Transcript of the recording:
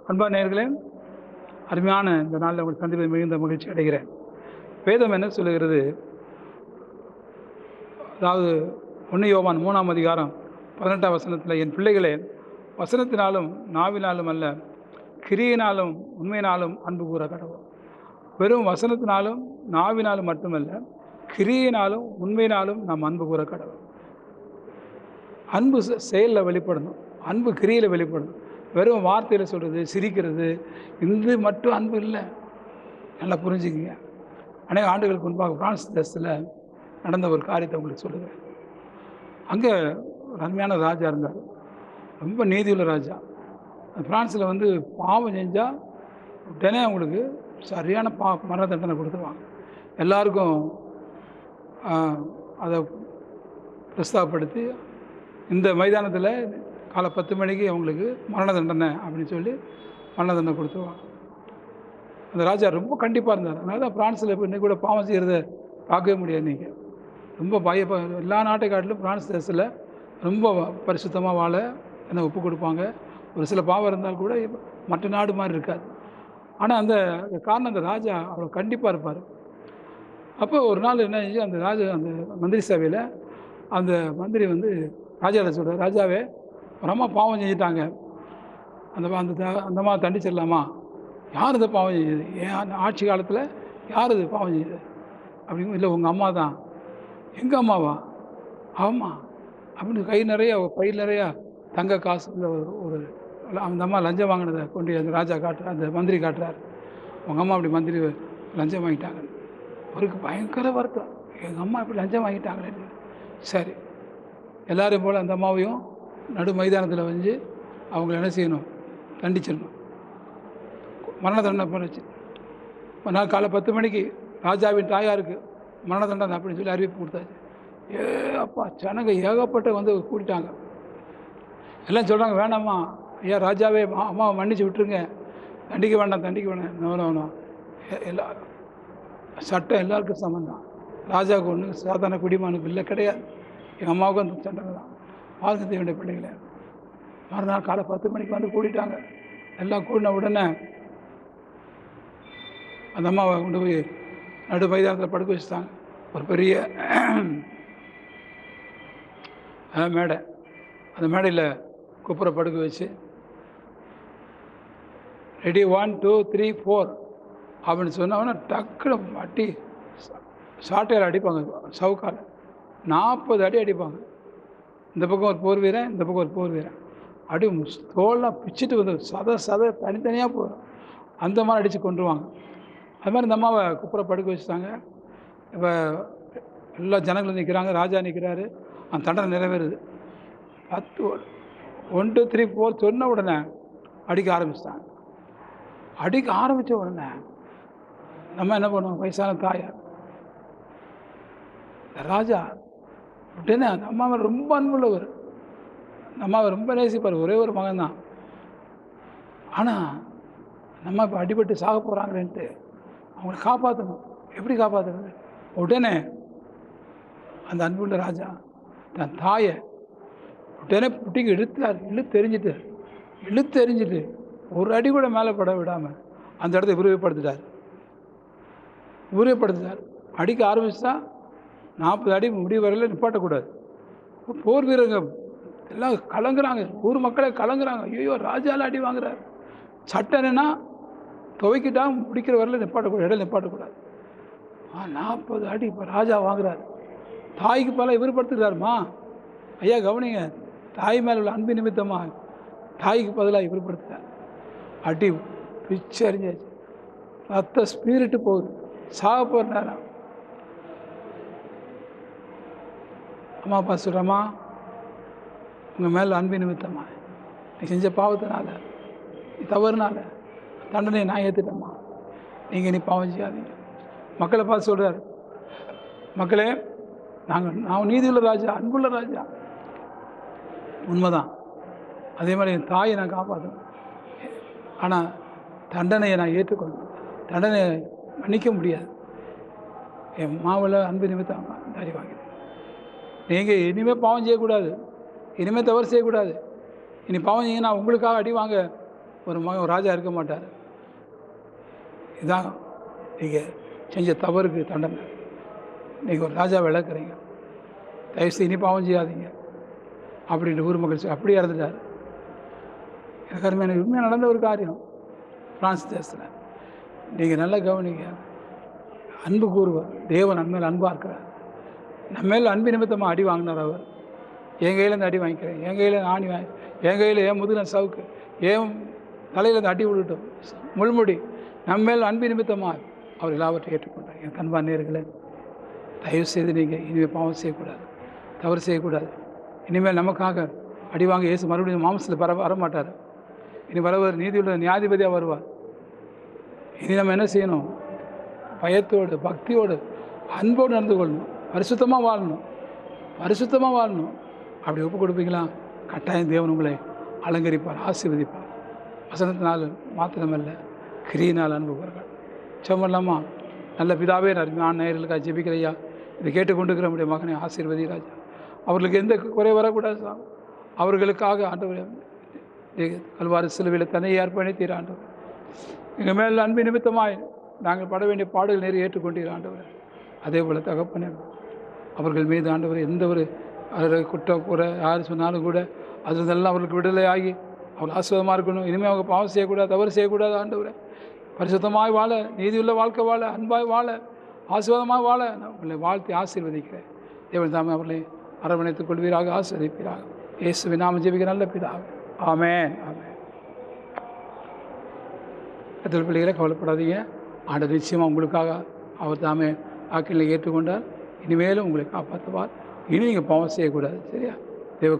அன்பான நேயர்களே, அருமையான இந்த நாளில் உங்களை சந்திப்பதில் மிகுந்த மகிழ்ச்சி அடைகிறேன். வேதம் என்ன சொல்லுகிறது? அதாவது 1 யோவான் 3ஆம் அதிகாரம் 18ஆம் வசனத்தில், என் பிள்ளைகளே, வசனத்தினாலும் நாவினாலும் அல்ல, கிரியினாலும் உண்மையினாலும் அன்பு கூற கடவுள். வெறும் வசனத்தினாலும் நாவினாலும் மட்டுமல்ல, கிரியினாலும் உண்மையினாலும் நாம் அன்பு கூற கடவுள். அன்பு செயலில் வெளிப்படணும், அன்பு கிரியில் வெளிப்படணும். வெறும் வார்த்தையில் சொல்கிறது, சிரிக்கிறது, இது மட்டும் அன்பு இல்லை. நல்லா புரிஞ்சுக்கிங்க. அநேக ஆண்டுகளுக்கு முன்பாக பிரான்ஸ் தேசத்தில் நடந்த ஒரு காரியத்தை உங்களுக்கு சொல்லுவேன். அங்கே ஒரு அருமையான ராஜா இருந்தார், ரொம்ப நீதியுள்ள ராஜா. பிரான்ஸில் வந்து பாவம் செஞ்சால் உடனே அவங்களுக்கு சரியான மரண தண்டனை கொடுத்துருவாங்க. எல்லாருக்கும் அதை பிரஸ்தாபப்படுத்தி இந்த மைதானத்தில் காலை 10 மணிக்கு அவங்களுக்கு மரண தண்டனை அப்படின்னு சொல்லி மரண தண்டனை கொடுத்துருவாங்க. அந்த ராஜா ரொம்ப கண்டிப்பாக இருந்தார். அதனால தான் பிரான்ஸில் இப்போ இன்றைக்கி கூட பாவம் செய்கிறத பார்க்கவே முடியாது. நீங்கள் ரொம்ப எல்லா நாட்டை காட்டிலும் பிரான்ஸ் தேசத்தில் ரொம்ப பரிசுத்தமாக வாழ என்ன ஒப்பு கொடுப்பாங்க. ஒரு சில பாவம் இருந்தால் கூட மற்ற நாடு மாதிரி இருக்காது. ஆனால் அந்த காரணம், அந்த ராஜா அவ்வளோ கண்டிப்பாக இருப்பார். அப்போ ஒரு நாள் என்ன ஆச்சு, அந்த அந்த மந்திரி சபையில் அந்த மந்திரி வந்து ராஜாவை சொல்கிறார், ராஜாவே, ஒரு அம்மா பாவம் செஞ்சுட்டாங்க, அந்த அம்மா தண்டிச்சிடலாமா? யார் இதை பாவம் செஞ்சது? ஏன் ஆட்சி காலத்தில் யார் இது பாவம் செஞ்சது அப்படிங்க? இல்லை, உங்கள் அம்மா தான். எங்கள் அம்மாவா? ஆமாம் அப்படின்னு கை நிறைய பையில் நிறையா தங்க காசு ஒரு அந்த அம்மா லஞ்சம் வாங்கினதை கொண்டு அந்த ராஜா காட்டுறார், அந்த மந்திரி காட்டுறார். உங்கள் அம்மா அப்படி மந்திரி லஞ்சம் வாங்கிட்டாங்க. அவருக்கு பயங்கர வருத்தம், எங்கள் அம்மா இப்படி லஞ்சம் வாங்கிட்டாங்களே. சரி, எல்லோரும் போல் அந்த அம்மாவையும் நடு மைதானத்தில் வந்து அவங்கள என்ன செய்யணும்? தண்டிச்சிடணும். மரண தண்டனை பண்ணிச்சு. நாள் காலை 10 மணிக்கு ராஜாவின் தாயாருக்கு மரண தண்டனை அப்படின்னு சொல்லி அறிவிப்பு கொடுத்தாச்சு. அப்பா, ஜனங்க ஏகப்பட்ட வந்து கூட்டிட்டாங்க. எல்லாம் சொல்கிறாங்க, வேணாம்மா ஐயா ராஜாவே, அம்மாவை மன்னிச்சு விட்டுருங்க, தண்டிக்க வேண்டாம். வேணும் எல்லா சட்டம் எல்லாருக்கும் சமந்தான். ராஜாவுக்கு ஒன்று சாதாரண குடிமானுக்கு இல்லை, கிடையாது. எங்கள் அம்மாவுக்கும் அந்த சட்டம் தான். வாழ்க்கை செய்ய வேண்டிய பிள்ளைகளை மறுநாள் காலை 10 மணிக்கு வந்து கூட்டிட்டாங்க. எல்லாம் கூடின உடனே அந்த அம்மாவை கொண்டு போய் நடு மைதானத்தில் படுக்க வச்சுட்டாங்க. ஒரு பெரிய மேடை, அந்த மேடையில் குப்புற படுக்க வச்சு, ரெடி 1 2 3 4 அப்படின்னு சொன்னவொன்னே டக்குனு அடி சாட்டையால் அடிப்பாங்க, சவுக்கால் 40 அடி அடிப்பாங்க. இந்த பக்கம் ஒரு போர் வீரன், இந்த பக்கம் ஒரு போர் வீரன். அடி தோல்லாம் பிச்சுட்டு வந்து சதை தனித்தனியாக போகும். அந்த மாதிரி அடித்து கொண்டுருவாங்க. அது மாதிரி இந்த அம்மாவை குப்புற படுக்க வச்சுட்டாங்க. இப்போ எல்லா ஜனங்களும் நிற்கிறாங்க, ராஜா நிற்கிறாரு. அந்த தண்டனை நிறைவேறுது. 1 2 3 4 சொன்ன உடனே அடிக்க ஆரம்பிச்சிட்டாங்க. அடிக்க ஆரம்பித்த உடனே நம்ம என்ன பண்ணுவோம்? வயசான தாயார் ராஜா உடனே அந்த அம்மாவை ரொம்ப அன்புள்ளவர், அம்மாவை ரொம்ப நேசிப்பார். ஒரே ஒரு மகன் தான். ஆனால் நம்ம இப்போ அடிபட்டு சாக போகிறாங்களேன்ட்டு அவங்கள காப்பாற்றணும். எப்படி காப்பாற்றுறது? உடனே அந்த அன்புள்ள ராஜா தன் தாயை உடனே புட்டிக்கு இழுத்தெறிஞ்சிட்டு ஒரு அடி கூட மேலே பட விடாமல் அந்த இடத்த விரிவுபடுத்திட்டார். அடிக்க ஆரம்பிச்சா 40 அடி முடிவு வரையில் நிப்பாட்டக்கூடாது. போர் வீரங்க எல்லாம் கலங்குறாங்க, ஊர் மக்களே கலங்குறாங்க. ஐயோ, ராஜாவில் அடி வாங்குறாரு. சட்டம் என்னன்னா துவைக்கிட்டா முடிக்கிற வரையில் இடையில நிப்பாட்டக்கூடாது. 40 அடி இப்போ ராஜா வாங்குறாரு. தாய்க்கு பல விருப்படுத்துகிறாருமா. ஐயா கவனிங்க, தாய் மேலே உள்ள அன்பு நிமித்தமாக தாய்க்கு பதிலாக விருப்படுத்துகிறார். அடி பிச்சு அறிஞ்சாச்சு, ரத்த ஸ்பீரிட்டு போகுது, சாக போகிற நேரம். அம்மா அப்பா சொல்கிறம்மா, உங்கள் மேலே அன்பு நிமித்தமா, நீ செஞ்ச பாவத்தினால, நீ தவறுனால தண்டனை நான் ஏற்றுட்டேம்மா, நீங்கள் நீ பாவம் செய்யாதீங்க. மக்களை பார்த்து சொல்கிறார், மக்களே, நான் நீதியுள்ள ராஜா, அன்புள்ள ராஜா. உண்மைதான். அதே மாதிரி என் தாயை நான் காப்பாற்றணும். ஆனால் தண்டனையை நான் ஏற்றுக்கொள்ளணும். தண்டனையை மன்னிக்க முடியாது. என் மாவில் அன்பு நிமித்தம் தாரி வாங்கினேன். நீங்கள் இனிமேல் பாவம் செய்யக்கூடாது, இனிமேல் தவறு செய்யக்கூடாது. இனி பாவம் செய்யுங்கன்னா உங்களுக்காக அடி வாங்க ஒரு ராஜா இருக்க மாட்டார். இதுதான் நீங்கள் செஞ்ச தவறுக்கு தண்டனை. நீங்கள் ஒரு ராஜாவை இழக்கிறீங்க, தயவுசெய்து இனி பாவம் செய்யாதீங்க அப்படின்ட்டு ஊர் மக்கள் அப்படியே இறந்துட்டார். எனக்கு அருமையான உண்மையாக நடந்த ஒரு காரியம் பிரான்ஸ் தேசத்தில். நீங்கள் நல்லா கவனிங்க. அன்பு கூறுவார், தேவன் நம்ம மேல் அன்பாக இருக்கிறார். நம்ம மேல் அன்பு நிமித்தமாக அடி வாங்கினார் அவர். என் கையிலேருந்து அடி வாங்கிக்கிறேன், என் கையில் ஆணி என் கையில் என் முதுகில் சவுக்கு, என் தலையிலேருந்து அடி விட்டுட்டோம் முள்முடி. நம்ம மேல் அன்பு நிமித்தமாக அவர் எல்லாவற்றையும் ஏற்றுக்கொண்டார். என் அன்பான நேயர்களே, தயவுசெய்து நீங்கள் இனிமேல் பாவம் செய்யக்கூடாது, தவறு செய்யக்கூடாது. இனிமேல் நமக்காக அடி வாங்க இயேசு மறுபடியும் மாம்சத்தில் வரமாட்டார். இனி வரவர் நீதியுள்ள நியாயாதிபதியாக வருவார். இனி நம்ம என்ன செய்யணும்? பயத்தோடு, பக்தியோடு, அன்போடு நடந்து கொள்ளணும், பரிசுத்தமாக வாழணும், பரிசுத்தமாக வாழணும். அப்படி ஒப்பு கொடுப்பீங்களா? கட்டாயம் தேவன் உங்களை அலங்கரிப்பார், ஆசீர்வதிப்பார். வசனத்தினால் மாத்திரமல்ல, கிரியினால் அன்பு கூறுங்கள். சொல்லாமா? நல்ல பிதாவே, நான் நேயர்களுக்காக ஜெபிக்கிறையா, இதை கேட்டுக்கொண்டிருக்கிற நம்முடைய மகனை ஆசீர்வதி ராஜா. அவர்களுக்கு எந்த குறை வரக்கூடாது. அவர்களுக்காக ஆண்டவரே கல்வாரி சிலுவையில் தன்னை அர்ப்பணித்தீர் ஆண்டவர். எங்கள் மேல் அன்பு நிமித்தமாய் நாங்கள் பட வேண்டிய பாடுகள் நேரம் ஏற்றுக்கொண்டீர் ஆண்டவர். அதே போல் தகப்பனே, அவர்கள் மீது ஆண்டவர் எந்த ஒரு குற்றம் கூற யார் சொன்னாலும் கூட அதிலெல்லாம் அவர்களுக்கு விடுதலை ஆகி அவர்கள் ஆசீர்வாதமாக இருக்கணும். இனிமேல் அவங்க பாவம் செய்யக்கூடாது, தவறு செய்யக்கூடாது ஆண்டவரை. பரிசுத்தமாய் வாழ, நீதியுள்ள வாழ்க்கை வாழ, அன்பாய் வாழ, ஆசீர்வாதமாக வாழ நான் உங்களை வாழ்த்தி ஆசீர்வதிக்கிறேன். தேவன் தாமே அவர்களை அரவணைத்துக் கொள்வீராக, ஆசீர்வதிப்பீராக. இயேசுவின் நாமம் ஜெபிக்கிற நல்ல பிதாவே, ஆமென், ஆமென். கர்த்தர் பிள்ளைகளை கவலைப்படாதீங்க. ஆண்டவர் நிச்சயமாக உங்களுக்காக அவர் தாமே ஆக்கினை ஏற்றுக்கொண்டார். இனிமேலும் உங்களை காப்பாற்றுவார். இனி நீங்கள் பாவம் செய்யக்கூடாது. சரியா? தேவ